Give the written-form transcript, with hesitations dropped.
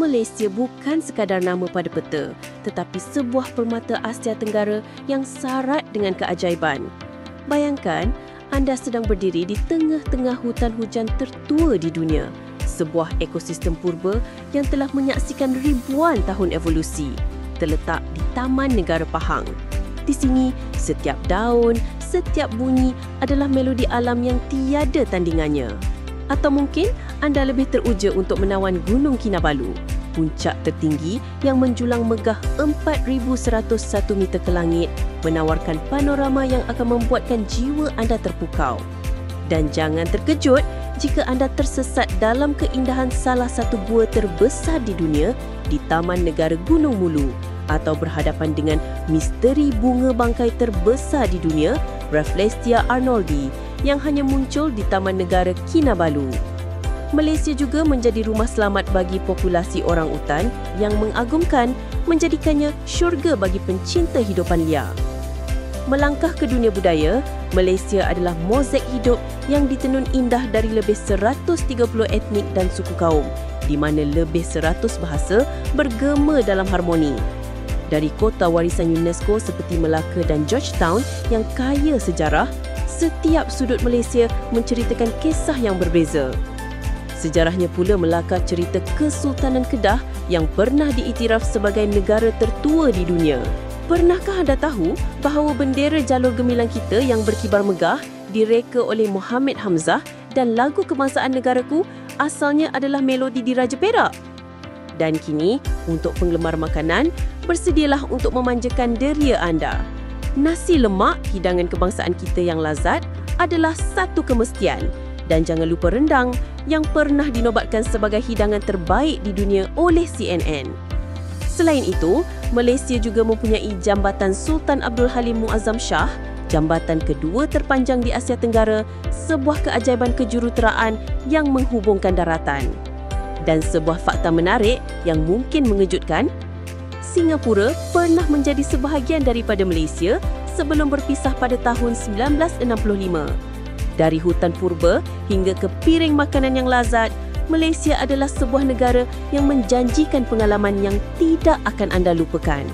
Malaysia bukan sekadar nama pada peta, tetapi sebuah permata Asia Tenggara yang syarat dengan keajaiban. Bayangkan, anda sedang berdiri di tengah-tengah hutan hujan tertua di dunia, sebuah ekosistem purba yang telah menyaksikan ribuan tahun evolusi, terletak di Taman Negara Pahang. Di sini, setiap daun, setiap bunyi adalah melodi alam yang tiada tandingannya. Atau mungkin anda lebih teruja untuk menawan Gunung Kinabalu, puncak tertinggi yang menjulang megah 4,101 meter ke langit, menawarkan panorama yang akan membuatkan jiwa anda terpukau. Dan jangan terkejut jika anda tersesat dalam keindahan salah satu gua terbesar di dunia di Taman Negara Gunung Mulu, atau berhadapan dengan misteri bunga bangkai terbesar di dunia, Rafflesia arnoldi, yang hanya muncul di Taman Negara Kinabalu. Malaysia juga menjadi rumah selamat bagi populasi orang utan yang mengagumkan, menjadikannya syurga bagi pencinta hidupan liar. Melangkah ke dunia budaya, Malaysia adalah mozaik hidup yang ditenun indah dari lebih 130 etnik dan suku kaum, di mana lebih 100 bahasa bergema dalam harmoni. Dari kota warisan UNESCO seperti Melaka dan Georgetown yang kaya sejarah, setiap sudut Malaysia menceritakan kisah yang berbeza. Sejarahnya pula melakar cerita Kesultanan Kedah yang pernah diiktiraf sebagai negara tertua di dunia. Pernahkah anda tahu bahawa bendera jalur gemilang kita yang berkibar megah direka oleh Muhammad Hamzah dan lagu kebangsaan negaraku asalnya adalah melodi Diraja Perak? Dan kini, untuk penggemar makanan, bersedialah untuk memanjakan deria anda. Nasi lemak, hidangan kebangsaan kita yang lazat, adalah satu kemestian. Dan jangan lupa rendang yang pernah dinobatkan sebagai hidangan terbaik di dunia oleh CNN. Selain itu, Malaysia juga mempunyai Jambatan Sultan Abdul Halim Muazzam Shah, jambatan kedua terpanjang di Asia Tenggara, sebuah keajaiban kejuruteraan yang menghubungkan daratan. Dan sebuah fakta menarik yang mungkin mengejutkan, Singapura pernah menjadi sebahagian daripada Malaysia sebelum berpisah pada tahun 1965. Dari hutan purba hingga ke piring makanan yang lazat, Malaysia adalah sebuah negara yang menjanjikan pengalaman yang tidak akan anda lupakan.